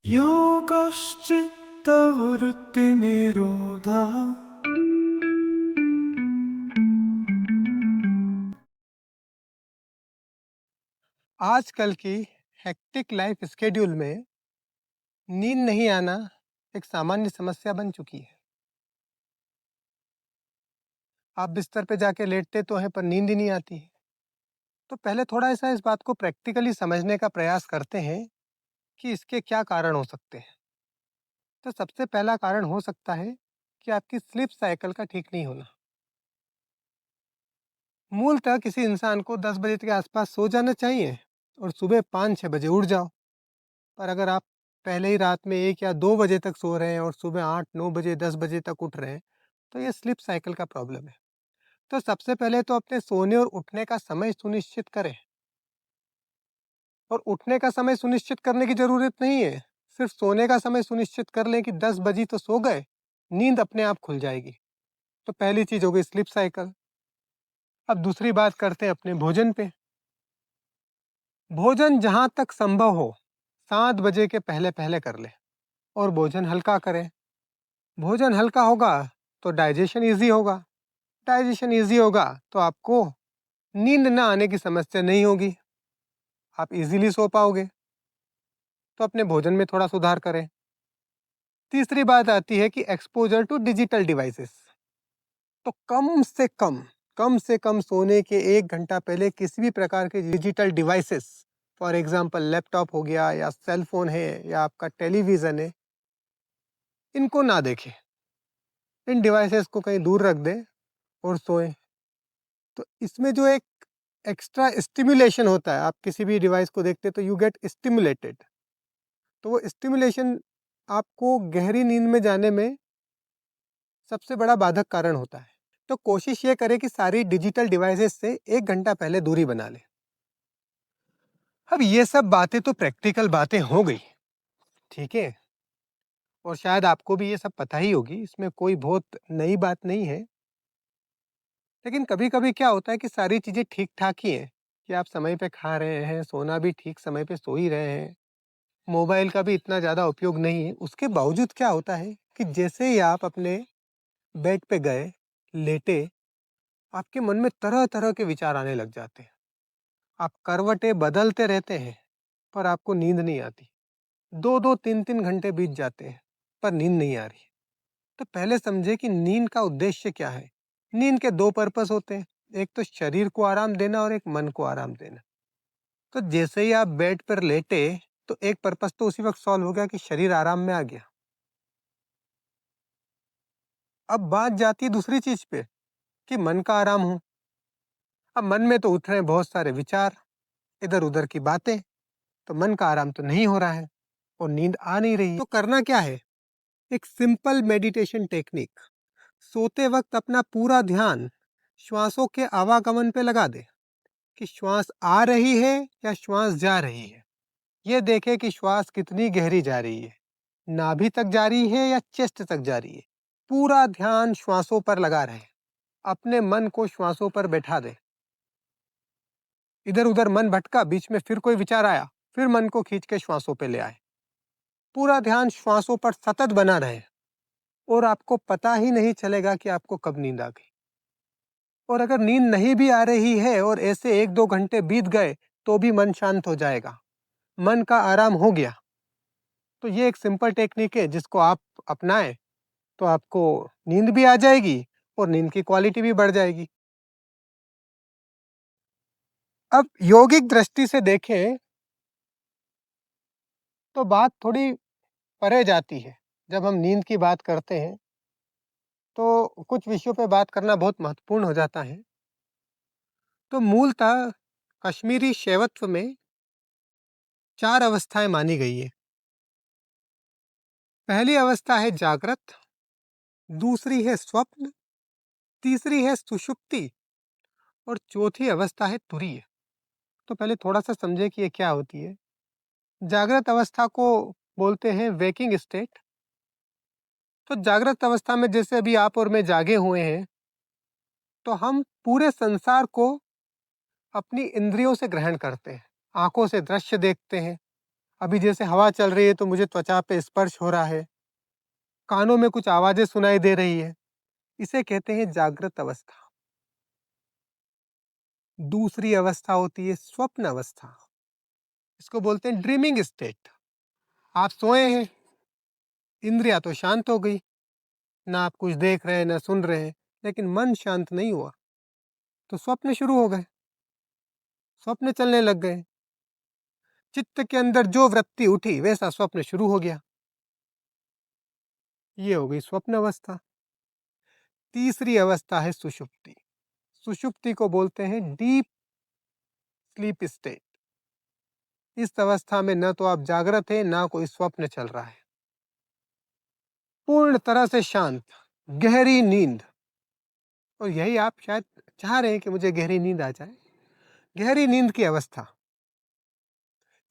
योगश्चित्तवृत्तिनिरोधा आजकल की hectic life schedule में नींद नहीं आना एक सामान्य समस्या बन चुकी है। आप बिस्तर पे जाके लेटते तो हैं पर नींद ही नहीं आती है। तो पहले थोड़ा ऐसा इस बात को प्रैक्टिकली समझने का प्रयास करते हैं कि इसके क्या कारण हो सकते हैं। तो सबसे पहला कारण हो सकता है कि आपकी स्लीप साइकिल का ठीक नहीं होना। मूलतः किसी इंसान को 10 बजे के आसपास सो जाना चाहिए और सुबह 5-6 बजे उठ जाओ। पर अगर आप पहले ही रात में 1 या 2 बजे तक सो रहे हैं और सुबह 8-9 बजे 10 बजे तक उठ रहे हैं, तो ये स्लीप साइकिल का प्रॉब्लम है। तो सबसे पहले तो अपने सोने और उठने का समय सुनिश्चित करें। और उठने का समय सुनिश्चित करने की ज़रूरत नहीं है, सिर्फ सोने का समय सुनिश्चित कर लें कि 10 बजे तो सो गए, नींद अपने आप खुल जाएगी। तो पहली चीज़ हो गई स्लीप साइकिल। अब दूसरी बात करते हैं अपने भोजन पे। भोजन जहाँ तक संभव हो 7 बजे के पहले-पहले कर लें और भोजन हल्का करें। भोजन हल्का होगा तो डाइजेशन ईज़ी होगा। डाइजेशन ईज़ी होगा तो आपको नींद ना आने की समस्या नहीं होगी। आप ईज़िली सो पाओगे। तो अपने भोजन में थोड़ा सुधार करें। तीसरी बात आती है कि एक्सपोज़र टू डिजिटल डिवाइसेस। तो कम से कम सोने के 1 घंटा पहले किसी भी प्रकार के digital devices, for example laptop हो गया या सेल फ़ोन है या आपका टेलीविज़न है, इनको ना देखें। इन डिवाइसेस को कहीं दूर रख दें और सोएं। तो इसमें जो एक एक्स्ट्रा स्टिमुलेशन होता है, आप किसी भी डिवाइस को देखते हैं तो यू गेट स्टिमुलेटेड। तो वो स्टिमुलेशन आपको गहरी नींद में जाने में सबसे बड़ा बाधक कारण होता है। तो कोशिश ये करें कि सारी डिजिटल डिवाइसेस से 1 घंटा पहले दूरी बना लें। अब ये सब बातें तो प्रैक्टिकल बातें हो गई, ठीक है? और शायद आपको भी ये सब पता ही होगी, इसमें कोई बहुत नई बात नहीं है। लेकिन कभी-कभी क्या होता है कि सारी चीज़ें ठीक-ठाक ही हैं, कि आप समय पे खा रहे हैं, सोना भी ठीक समय पे सो ही रहे हैं, मोबाइल का भी इतना ज़्यादा उपयोग नहीं है। उसके बावजूद क्या होता है कि जैसे ही आप अपने बेड पे गए, लेटे, आपके मन में तरह-तरह के विचार आने लग जाते हैं। आप करवटें बदलते रहते हैं, पर आपको नींद नहीं आती। 2-2 3-3 घंटे बीत जाते हैं, पर नींद नहीं आ रही। तो पहले समझे कि नींद का उद्देश्य क्या है। नींद के 2 पर्पस होते हैं, एक तो शरीर को आराम देना और एक मन को आराम देना। तो जैसे ही आप बेड पर लेटे, तो एक पर्पस तो उसी वक़्त सॉल्व हो गया कि शरीर आराम में आ गया। अब बात जाती है दूसरी चीज़ पे कि मन का आराम हो। अब मन में तो उठ रहे हैं बहुत सारे विचार, इधर-उधर की बातें, तो मन का आराम तो नहीं हो रहा है और नींद आ नहीं रही है। तो करना क्या है? एक सिंपल मेडिटेशन टेक्निक। सोते वक़्त अपना पूरा ध्यान श्वासों के आवागमन पे लगा दें कि श्वास आ रही है या श्वास जा रही है। ये देखें कि श्वास कितनी गहरी जा रही है, नाभि तक जा रही है या चेस्ट तक जा रही है। पूरा ध्यान श्वासों पर लगा रहे। अपने मन को श्वासों पर बैठा दें। इधर-उधर मन भटका, बीच में फिर कोई विचार आया, फिर मन को खींच के श्वासों पे ले आए। पूरा ध्यान श्वासों पर सतत बना रहे और आपको पता ही नहीं चलेगा कि आपको कब नींद आ गई। और अगर नींद नहीं भी आ रही है और ऐसे 1-2 घंटे बीत गए, तो भी मन शांत हो जाएगा। मन का आराम हो गया। तो ये एक सिंपल टेक्निक है जिसको आप अपनाएँ, तो आपको नींद भी आ जाएगी और नींद की क्वालिटी भी बढ़ जाएगी। अब यौगिक दृष्टि से देखें, तो बात थोड़ी परे जाती है। जब हम नींद की बात करते हैं, तो कुछ विषयों पे बात करना बहुत महत्वपूर्ण हो जाता है। तो मूलतः कश्मीरी शैवत्व में 4 अवस्थाएँ मानी गई है। पहली अवस्था है जागृत, दूसरी है स्वप्न, तीसरी है सुषुप्ति और चौथी अवस्था है तुरीय। तो पहले थोड़ा-सा समझें कि ये क्या होती है। जागृत अवस्था को बोलते हैं वेकिंग स्टेट। तो जागृत अवस्था में जैसे अभी आप और मैं जागे हुए हैं, तो हम पूरे संसार को अपनी इंद्रियों से ग्रहण करते हैं। आँखों से दृश्य देखते हैं, अभी जैसे हवा चल रही है तो मुझे त्वचा पे स्पर्श हो रहा है, कानों में कुछ आवाजें सुनाई दे रही है। इसे कहते हैं जागृत अवस्था। दूसरी अवस्था होती है स्वप्न अवस्था। इसको बोलते हैं ड्रीमिंग स्टेट। आप सोए हैं, इंद्रियां तो शांत हो गई, ना आप कुछ देख रहे हैं ना सुन रहे हैं, लेकिन मन शांत नहीं हुआ, तो स्वप्न शुरू हो गए, स्वप्न चलने लग गए। चित्त के अंदर जो वृत्ति उठी वैसा स्वप्न शुरू हो गया। ये हो गई स्वप्न अवस्था। तीसरी अवस्था है सुषुप्ति। सुषुप्ति को बोलते हैं डीप स्लीप स्टेट। इस अवस्था में न तो आप जागृत हैं ना कोई स्वप्न चल रहा है, पूर्ण तरह से शांत, गहरी नींद। और यही आप शायद चाह रहे हैं कि मुझे गहरी नींद आ जाए। गहरी नींद की अवस्था,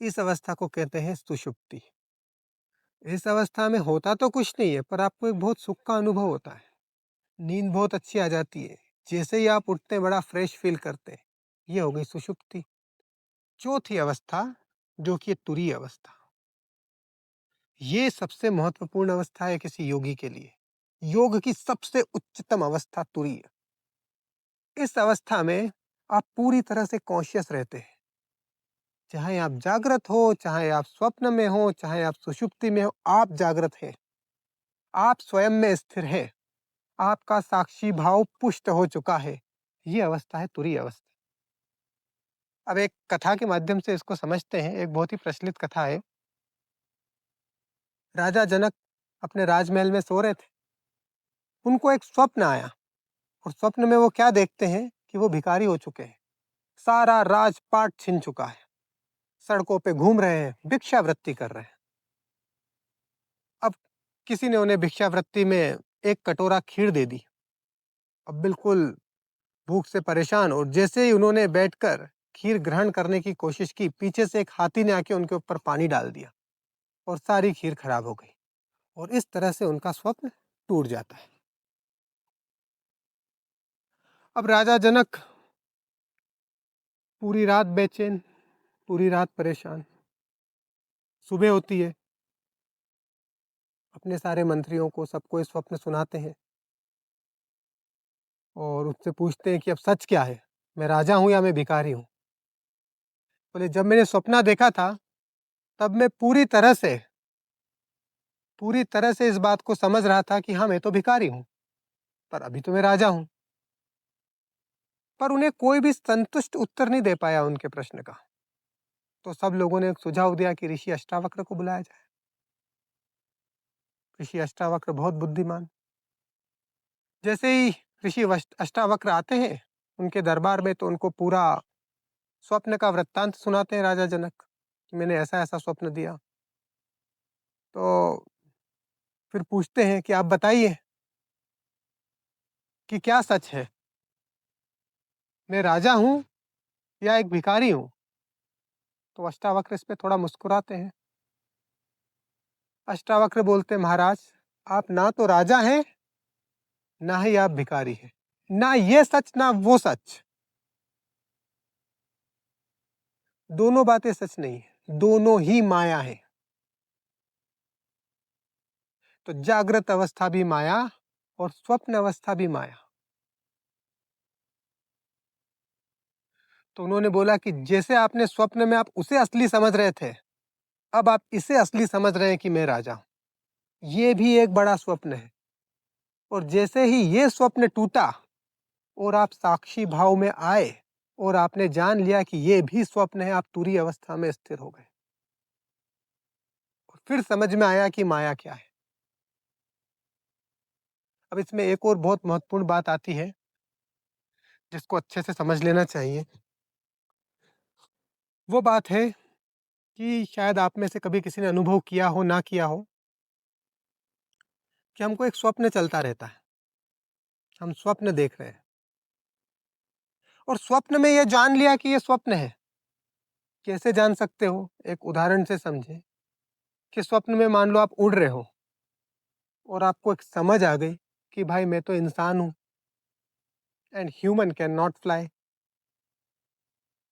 इस अवस्था को कहते हैं सुषुप्ति। इस अवस्था में होता तो कुछ नहीं है, पर आपको एक बहुत सुख का अनुभव होता है। नींद बहुत अच्छी आ जाती है, जैसे ही आप उठते हैं बड़ा फ्रेश फील करते हैं। ये हो गई सुषुप्ति। चौथी अवस्था जो कि तुरीय अवस्था, ये सबसे महत्वपूर्ण अवस्था है किसी योगी के लिए। योग की सबसे उच्चतम अवस्था तुरीय। इस अवस्था में आप पूरी तरह से कॉन्शियस रहते हैं, चाहे आप जागृत हो, चाहे आप स्वप्न में हो, चाहे आप सुषुप्ति में हो, आप जागृत हैं, आप स्वयं में स्थिर हैं, आपका साक्षी भाव पुष्ट हो चुका है। ये अवस्था है तुरीय अवस्था। अब एक कथा के माध्यम से इसको समझते हैं। एक बहुत ही प्रचलित कथा है। राजा जनक अपने राजमहल में सो रहे थे, उनको एक स्वप्न आया, और स्वप्न में वो क्या देखते हैं कि वो भिखारी हो चुके हैं, सारा राजपाट छिन चुका है, सड़कों पे घूम रहे हैं, भिक्षावृत्ति कर रहे हैं। अब किसी ने उन्हें भिक्षावृत्ति में एक कटोरा खीर दे दी। अब बिल्कुल भूख से परेशान, और जैसे ही उन्होंने बैठकर खीर ग्रहण करने की कोशिश की, पीछे से एक हाथी ने आके उनके ऊपर पानी डाल दिया और सारी खीर खराब हो गई, और इस तरह से उनका स्वप्न टूट जाता है। अब राजा जनक पूरी रात बेचैन, पूरी रात परेशान। सुबह होती है, अपने सारे मंत्रियों को सबको ये स्वप्न सुनाते हैं और उससे पूछते हैं कि अब सच क्या है, मैं राजा हूं या मैं भिखारी हूं। बोले जब मैंने सपना देखा था तब मैं पूरी तरह से इस बात को समझ रहा था कि हाँ मैं तो भिखारी हूं, पर अभी तो मैं राजा हूं। पर उन्हें कोई भी संतुष्ट उत्तर नहीं दे पाया उनके प्रश्न का। तो सब लोगों ने एक सुझाव दिया कि ऋषि अष्टावक्र को बुलाया जाए। ऋषि अष्टावक्र बहुत बुद्धिमान। जैसे ही ऋषि अष्टावक्र आते हैं उनके दरबार में, तो उनको पूरा स्वप्न का वृत्तांत सुनाते हैं राजा जनक कि मैंने ऐसा ऐसा स्वप्न दिया। तो फिर पूछते हैं कि आप बताइए कि क्या सच है, मैं राजा हूं या एक भिखारी हूं। तो अष्टावक्र इस पे थोड़ा मुस्कुराते हैं। अष्टावक्र बोलते हैं महाराज, आप ना तो राजा हैं ना ही आप भिखारी हैं, ना ये सच ना वो सच। दोनों बातें सच नहीं है, दोनों ही माया है। तो जागृत अवस्था भी माया और स्वप्न अवस्था भी माया। तो उन्होंने बोला कि जैसे आपने स्वप्न में आप उसे असली समझ रहे थे, अब आप इसे असली समझ रहे हैं कि मैं राजा हूं। ये भी एक बड़ा स्वप्न है। और जैसे ही ये स्वप्न टूटा और आप साक्षी भाव में आए और आपने जान लिया कि ये भी स्वप्न है, आप तुरीय अवस्था में स्थिर हो गए। और फिर समझ में आया कि माया क्या है। अब इसमें एक और बहुत महत्वपूर्ण बात आती है जिसको अच्छे से समझ लेना चाहिए। वो बात है कि शायद आप में से कभी किसी ने अनुभव किया हो ना किया हो कि हमको एक स्वप्न चलता रहता है, हम स्वप्न देख रहे हैं और स्वप्न में ये जान लिया कि ये स्वप्न है। कैसे जान सकते हो, एक उदाहरण से समझे कि स्वप्न में मान लो आप उड़ रहे हो और आपको एक समझ आ गई कि भाई मैं तो इंसान हूं and human can not fly,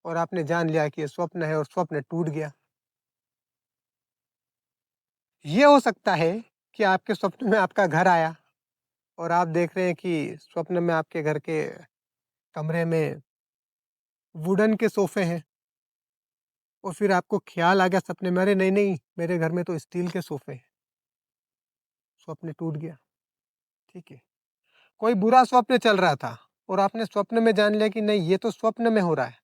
और आपने जान लिया कि ये स्वप्न है और स्वप्न टूट गया। ये हो सकता है कि आपके स्वप्न में आपका घर आया और आप देख रहे हैं कि स्वप्न में आपके घर के कमरे में वुडन के सोफे हैं और फिर आपको ख्याल आ गया सपने में, अरे नहीं नहीं, मेरे घर में तो स्टील के सोफे हैं। स्वप्न टूट गया। ठीक है। कोई बुरा स्वप्न चल रहा था और आपने स्वप्न में जान लिया कि नहीं, ये तो स्वप्न में हो रहा है,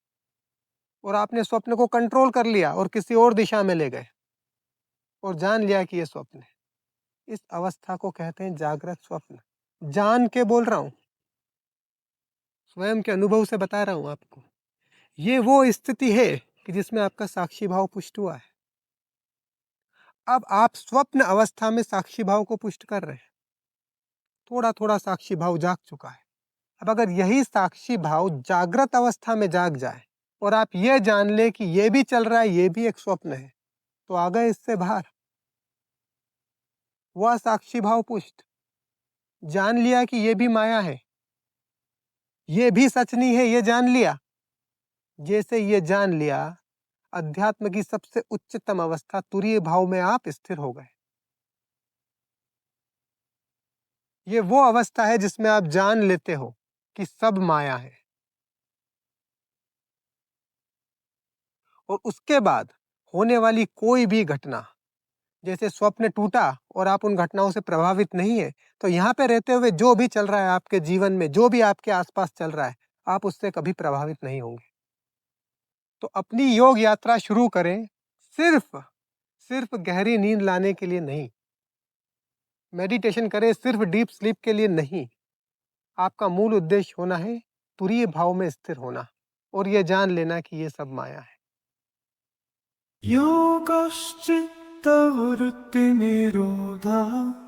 और आपने स्वप्न को कंट्रोल कर लिया और किसी और दिशा में ले गए और जान लिया कि ये स्वप्न है। इस अवस्था को कहते हैं जागृत स्वप्न। जान के बोल रहा हूं, स्वयं के अनुभव से बता रहा हूं आपको। ये वो स्थिति है कि जिसमें आपका साक्षी भाव पुष्ट हुआ है। अब आप स्वप्न अवस्था में साक्षी भाव को पुष्ट कर रहे हैं। थोड़ा थोड़ा साक्षी भाव जाग चुका है। अब अगर यही साक्षी भाव जागृत अवस्था में जाग जाए और आप ये जान ले कि ये भी चल रहा है, ये भी एक स्वप्न है, तो आ गए इससे बाहर। वह साक्षी भाव पुष्ट, जान लिया कि ये भी माया है, ये भी सच नहीं है, ये जान लिया। जैसे ये जान लिया, अध्यात्म की सबसे उच्चतम अवस्था तुरीय भाव में आप स्थिर हो गए। ये वो अवस्था है जिसमें आप जान लेते हो कि सब माया है। और उसके बाद होने वाली कोई भी घटना, जैसे स्वप्न टूटा और आप उन घटनाओं से प्रभावित नहीं है, तो यहाँ पे रहते हुए जो भी चल रहा है आपके जीवन में, जो भी आपके आसपास चल रहा है, आप उससे कभी प्रभावित नहीं होंगे। तो अपनी योग यात्रा शुरू करें, सिर्फ सिर्फ गहरी नींद लाने के लिए नहीं। मेडिटेशन करें सिर्फ डीप स्लीप के लिए नहीं। आपका मूल उद्देश्य होना है तुरीय भाव में स्थिर होना और यह जान लेना कि ये सब माया है। योगश्चित्तवृत्तिनिरोधः